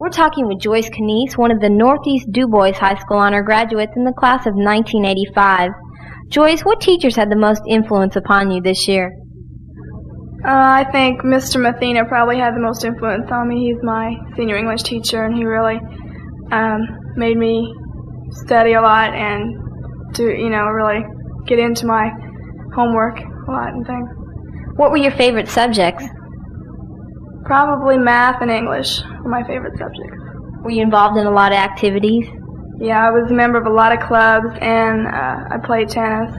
We're talking with Joyce Kaneez, one of the Northeast Dubois High School honor graduates in the class of 1985. Joyce, what teachers had the most influence upon you this year? I think Mr. Mehringer probably had the most influence on me. He's my senior English teacher, and he really made me study a lot and to, really get into my homework a lot and things. What were your favorite subjects? Probably math and English were my favorite subjects. Were you involved in a lot of activities? Yeah, I was a member of a lot of clubs, and I played tennis,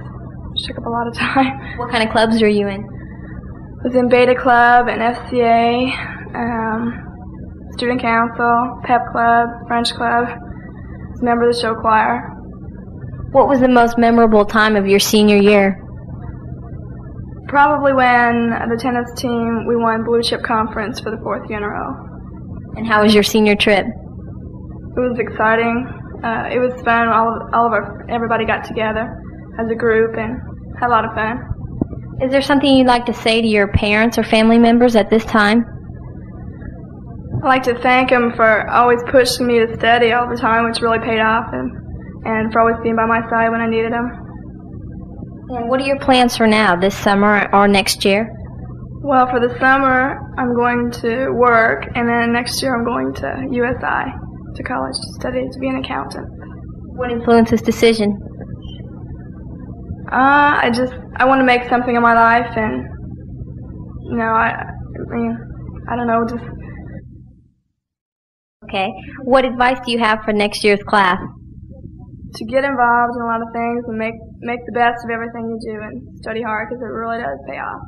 which took up a lot of time. What kind of clubs were you in? I was in Beta Club and FCA, Student Council, Pep Club, French Club. I was a member of the show choir. What was the most memorable time of your senior year? Probably when the tennis team, we won Blue Chip Conference for the 4th year in a row. And how was your senior trip? It was exciting. It was fun. Everybody got together as a group and had a lot of fun. Is there something you'd like to say to your parents or family members at this time? I'd like to thank them for always pushing me to study all the time, which really paid off, and for always being by my side when I needed them. And what are your plans for now, this summer or next year? Well, for the summer, I'm going to work, and then next year I'm going to USI, to college, to study to be an accountant. What influenced this decision? I want to make something of my life, and, I don't know, just... Okay. What advice do you have for next year's class? To get involved in a lot of things and make the best of everything you do and study hard, because it really does pay off.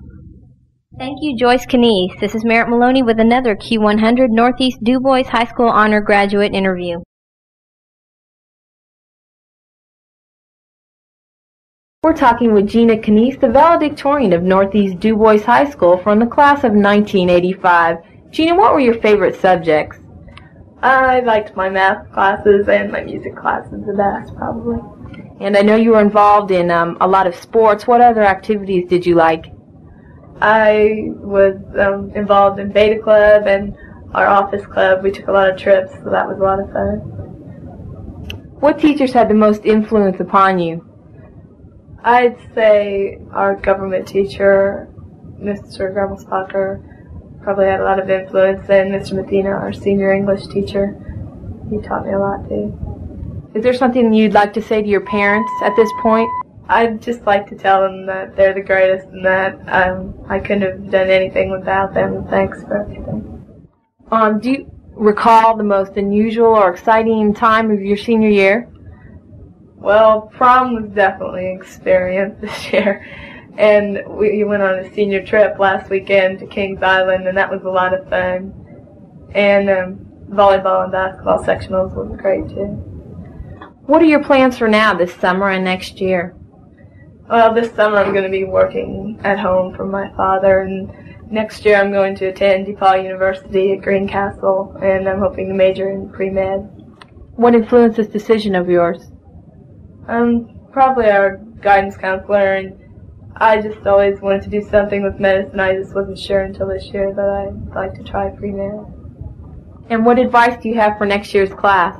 Thank you, Joyce Kaneez. This is Merritt Maloney with another Q100 Northeast Dubois High School honor graduate interview. We're talking with Gina Kinesis, the valedictorian of Northeast Dubois High School from the class of 1985. Gina, what were your favorite subjects? I liked my math classes and my music classes the best, probably. And I know you were involved in a lot of sports. What other activities did you like? I was involved in Beta Club and our office club. We took a lot of trips, so that was a lot of fun. What teachers had the most influence upon you? I'd say our government teacher, Mr. Grumblespocker, probably had a lot of influence, and Mr. Mehringer, our senior English teacher, he taught me a lot too. Is there something you'd like to say to your parents at this point? I'd just like to tell them that they're the greatest and that I couldn't have done anything without them, and thanks for everything. Do you recall the most unusual or exciting time of your senior year? Well, prom was definitely an experience this year. And we went on a senior trip last weekend to Kings Island, and that was a lot of fun. And volleyball and basketball sectionals was great, too. What are your plans for now, this summer and next year? Well, this summer I'm going to be working at home for my father, and next year I'm going to attend DePaul University at Greencastle, and I'm hoping to major in pre-med. What influenced this decision of yours? Probably our guidance counselor, and I just always wanted to do something with medicine. I just wasn't sure until this year that I'd like to try pre-med. And what advice do you have for next year's class?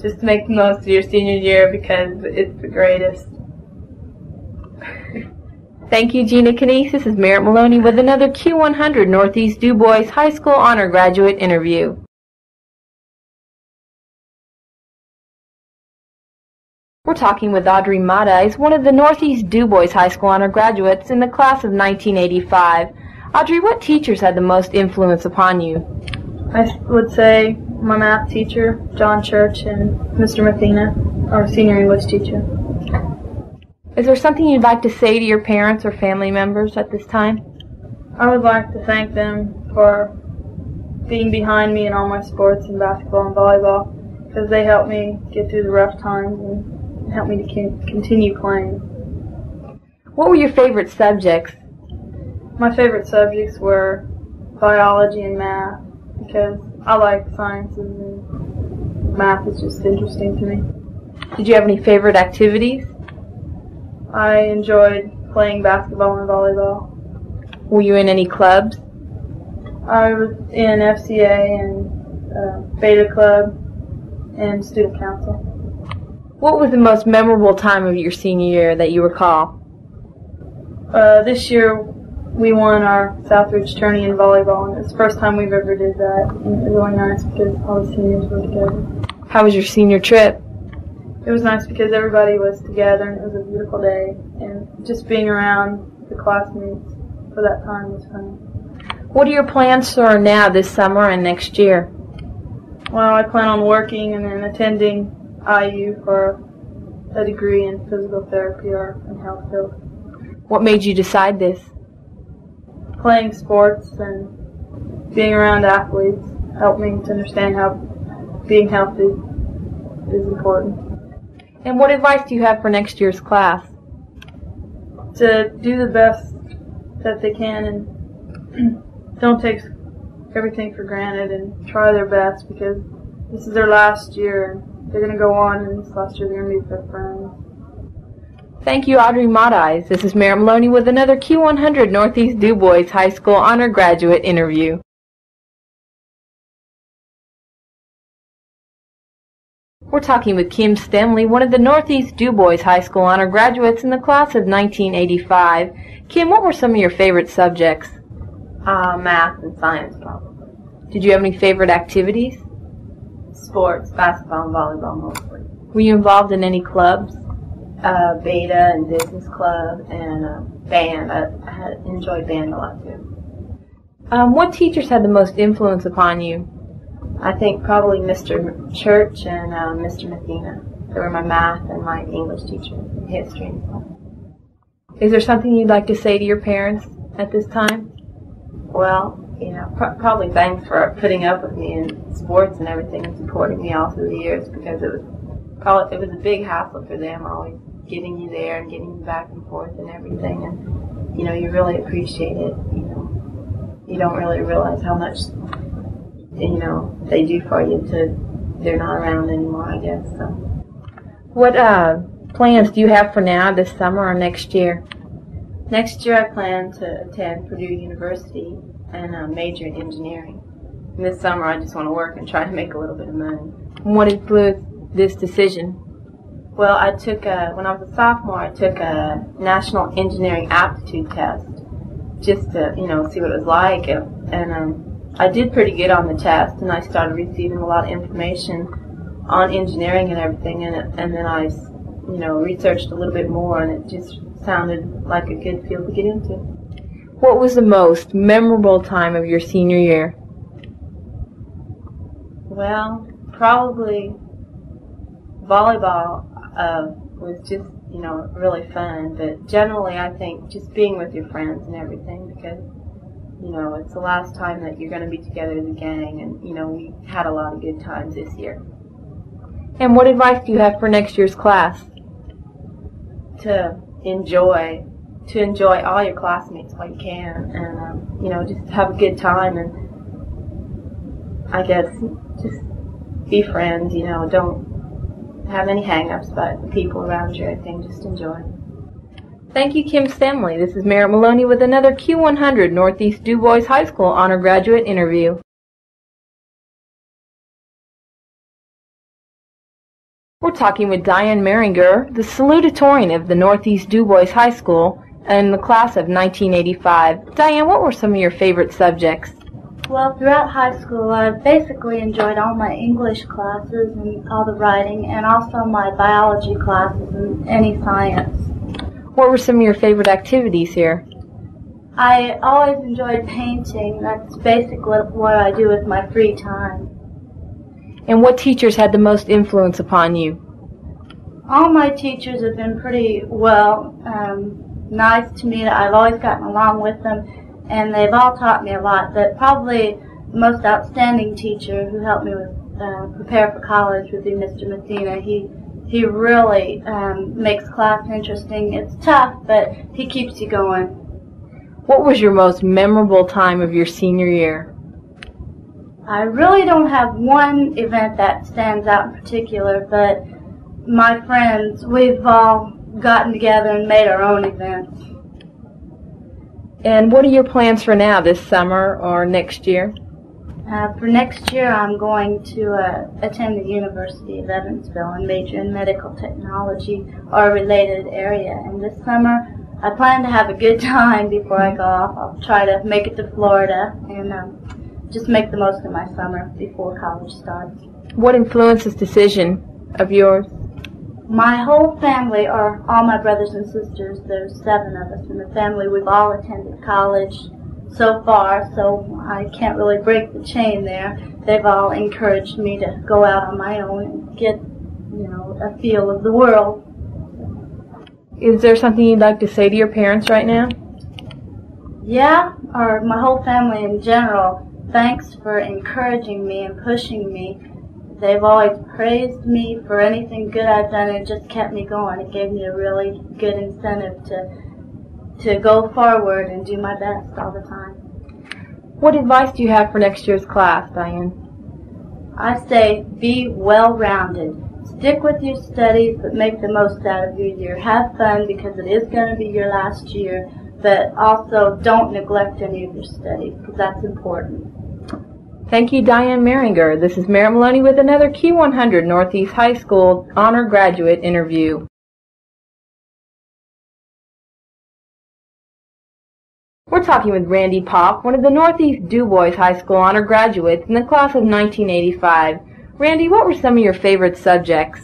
Just make the most of your senior year because it's the greatest. Thank you, Gina Kinesis. This is Merritt Maloney with another Q100 Northeast Dubois High School honor graduate interview. We're talking with Audrey Mata, is one of the Northeast Dubois High School honor graduates in the class of 1985. Audrey, what teachers had the most influence upon you? I would say my math teacher, John Church, and Mr. Mehringer, our senior English teacher. Is there something you'd like to say to your parents or family members at this time? I would like to thank them for being behind me in all my sports in basketball and volleyball, because they helped me get through the rough times and helped me to continue playing. What were your favorite subjects? My favorite subjects were biology and math, because I like sciences and math is just interesting to me. Did you have any favorite activities? I enjoyed playing basketball and volleyball. Were you in any clubs? I was in FCA and Beta Club, and Student Council. What was the most memorable time of your senior year that you recall? This year we won our Southridge tourney in volleyball, and it's the first time we've ever did that. And it was really nice because all the seniors were together. How was your senior trip? It was nice because everybody was together, and it was a beautiful day, and just being around the classmates for that time was fun. What are your plans for now this summer and next year? Well, I plan on working and then attending IU for a degree in physical therapy or in health field. What made you decide this? Playing sports and being around athletes helped me to understand how being healthy is important. And what advice do you have for next year's class? To do the best that they can and don't take everything for granted and try their best because this is their last year and they're going to go on and this last year they're going to be with their friends. Thank you, Audrey Mata. This is Mary Maloney with another Q100 Northeast Dubois High School Honor Graduate interview. We're talking with Kim Stanley, one of the Northeast Dubois High School Honor Graduates in the class of 1985. Kim, what were some of your favorite subjects? Math and science, probably. Did you have any favorite activities? Sports, basketball and volleyball mostly. Were you involved in any clubs? Beta and business club and band. I enjoyed band a lot too. What teachers had the most influence upon you? I think probably Mr. Church and Mr. Mehringer. They were my math and my English teacher, and history and stuff. Is there something you'd like to say to your parents at this time? Well, probably thanks for putting up with me in sports and everything and supporting me all through the years because it was a big hassle for them always getting you there and getting you back and forth and everything and you really appreciate it. You don't really realize how much they do for you till they're not around anymore, I guess. So. What plans do you have for now, this summer or next year? Next year I plan to attend Purdue University and major in engineering. And this summer I just want to work and try to make a little bit of money. And what influenced this decision? Well, I took when I was a sophomore, I took a National Engineering Aptitude Test just to, see what it was like. And I did pretty good on the test, and I started receiving a lot of information on engineering and everything, and then I, researched a little bit more, and it just sounded like a good field to get into. What was the most memorable time of your senior year? Well, probably volleyball was just, really fun, but generally I think just being with your friends and everything because, it's the last time that you're going to be together as a gang, and, we had a lot of good times this year. And what advice do you have for next year's class? To enjoy all your classmates while you can, and, just have a good time, and I guess just be friends, don't have any hang-ups about the people around you or anything, just enjoy. Thank you, Kim Stanley. This is Merritt Maloney with another Q100 Northeast Dubois High School Honor Graduate interview. We're talking with Diane Mairinger, the salutatorian of the Northeast Dubois High School in the class of 1985. Diane, what were some of your favorite subjects? Well, throughout high school, I basically enjoyed all my English classes and all the writing, and also my biology classes and any science. What were some of your favorite activities here? I always enjoyed painting. That's basically what I do with my free time. And what teachers had the most influence upon you? All my teachers have been pretty nice to me. I've always gotten along with them, and they've all taught me a lot. But probably the most outstanding teacher who helped me with prepare for college would be Mr. Mehringer. He really makes class interesting. It's tough, but he keeps you going. What was your most memorable time of your senior year? I really don't have one event that stands out in particular, but my friends, we've all gotten together and made our own events. And what are your plans for now, this summer or next year? For next year, I'm going to attend the University of Evansville and major in medical technology or a related area. And this summer, I plan to have a good time before I go off. I'll try to make it to Florida and just make the most of my summer before college starts. What influenced this decision of yours? My whole family, or all my brothers and sisters, there's 7 of us in the family, we've all attended college so far, so I can't really break the chain there. They've all encouraged me to go out on my own and get, a feel of the world. Is there something you'd like to say to your parents right now? Yeah, or my whole family in general. Thanks for encouraging me and pushing me. They've always praised me for anything good I've done, and it just kept me going. It gave me a really good incentive to go forward and do my best all the time. What advice do you have for next year's class, Diane? I say be well-rounded. Stick with your studies, but make the most out of your year. Have fun because it is going to be your last year, but also don't neglect any of your studies because that's important. Thank you, Diane Mairinger. This is Mary Maloney with another Key 100 Northeast High School Honor Graduate interview. We're talking with Randy Poff, one of the Northeast Dubois High School honor graduates in the class of 1985. Randy, what were some of your favorite subjects?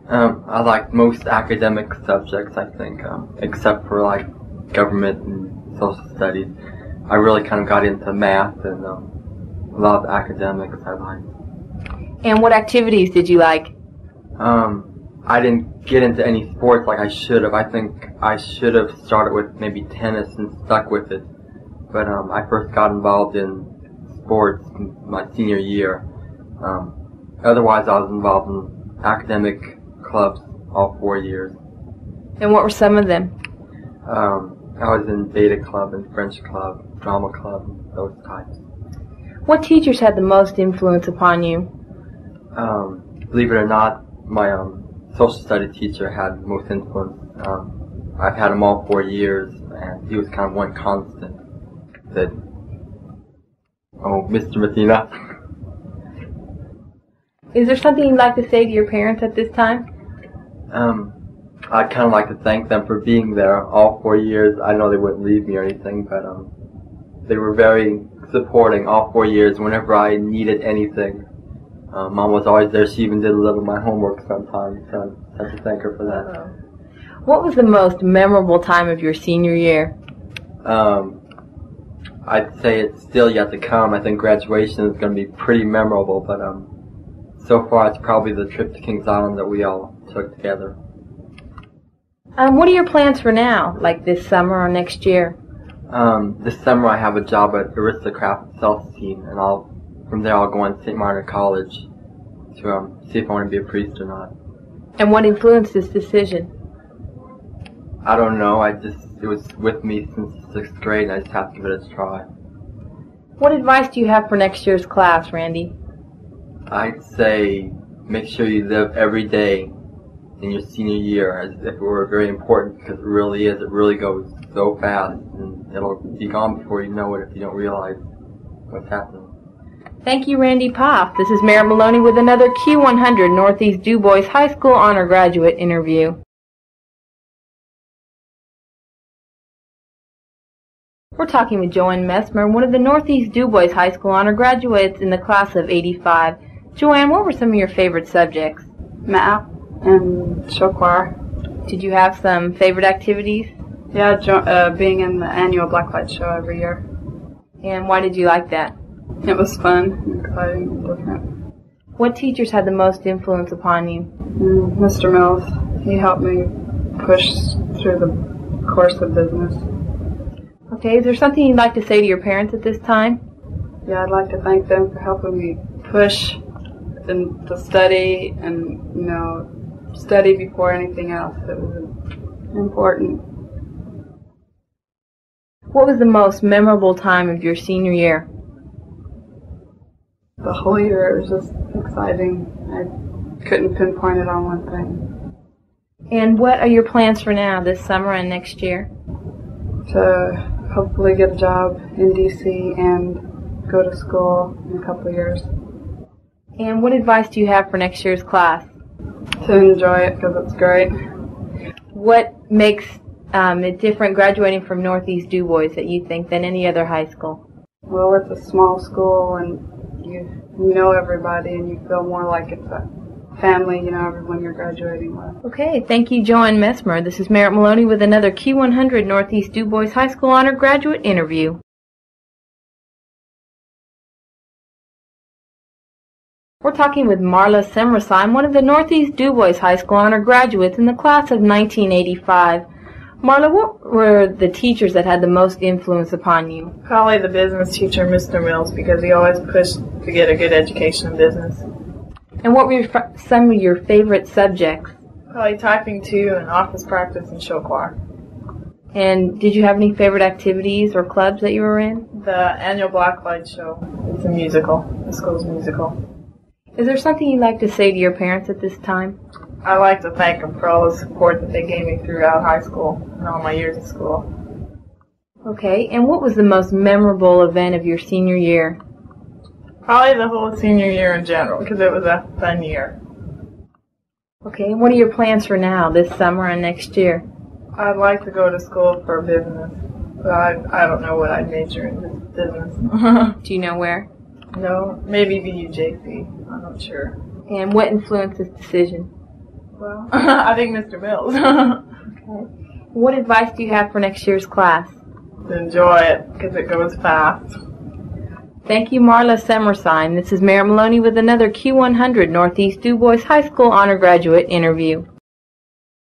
I liked most academic subjects, I think, except for like government and social studies. I really kind of got into math and a lot of academics I liked. And what activities did you like? I didn't get into any sports like I should have. I think I should have started with maybe tennis and stuck with it. But I first got involved in sports in my senior year. Otherwise, I was involved in academic clubs all 4 years. And what were some of them? I was in Beta Club and French Club, Drama Club, and those types. What teachers had the most influence upon you? Believe it or not, my social studies teacher had the most influence. I've had him all 4 years, and he was kind of one constant. Mr. Mathina. Is there something you'd like to say to your parents at this time? I'd kind of like to thank them for being there all 4 years. I know they wouldn't leave me or anything, but they were very supporting all 4 years whenever I needed anything. Mom was always there. She even did a little of my homework sometimes, so I have to thank her for that. What was the most memorable time of your senior year? I'd say it's still yet to come. I think graduation is going to be pretty memorable, but so far it's probably the trip to Kings Island that we all took together. What are your plans for now, like this summer or next year? This summer I have a job at Aristocrat Self-Esteem, and from there I'll go on to St. Martin College to see if I want to be a priest or not. And what influenced this decision? I don't know. It was with me since 6th grade, and I just have to give it a try. What advice do you have for next year's class, Randy? I'd say make sure you live every day in your senior year as if it were very important, because it really is. It really goes so fast, and it'll be gone before you know it if you don't realize what's happening. Thank you, Randy Poff. This is Mary Maloney with another Q100 Northeast Dubois High School honor graduate interview. We're talking with Joanne Mesmer, one of the Northeast Dubois High School honor graduates in the class of 85. Joanne, what were some of your favorite subjects? Math and show choir. Did you have some favorite activities? Yeah, being in the annual Blacklight show every year. And why did you like that? It was fun and exciting and different. What teachers had the most influence upon you? Mr. Mills. He helped me push through the course of business. Okay, is there something you'd like to say to your parents at this time? Yeah, I'd like to thank them for helping me push and to study and, study before anything else. It was important. What was the most memorable time of your senior year? The whole year was just exciting. I couldn't pinpoint it on one thing. And what are your plans for now, this summer and next year? To hopefully get a job in D.C. and go to school in a couple of years. And what advice do you have for next year's class? To enjoy it because it's great. What makes it different graduating from Northeast Dubois that you think than any other high school? Well, it's a small school and you know everybody and you feel more like it's a family, you know, everyone you're graduating with. Okay, thank you, Joanne Mesmer. This is Merritt Maloney with another Q100 Northeast Dubois High School Honor Graduate interview. We're talking with Marla Sermersheim, one of the Northeast Dubois High School Honor graduates in the class of 1985. Marla, what were the teachers that had the most influence upon you? Probably the business teacher, Mr. Mills, because he always pushed to get a good education in business. And what were some of your favorite subjects? Probably typing too, and office practice and show choir. And did you have any favorite activities or clubs that you were in? The annual Blacklight show. It's a musical. The school's musical. Is there something you'd like to say to your parents at this time? I'd like to thank them for all the support that they gave me throughout high school and all my years of school. Okay, and what was the most memorable event of your senior year? Probably the whole senior year in general, because it was a fun year. Okay, and what are your plans for now, this summer and next year? I'd like to go to school for business, but I don't know what I'd major in business. Do you know where? No, maybe BUJC. I'm not sure. And what influenced this decision? Well, I think Mr. Mills. Okay. What advice do you have for next year's class? To enjoy it, because it goes fast. Thank you, Marla Sermersheim. This is Merritt Maloney with another Q100 Northeast Dubois High School Honor Graduate interview.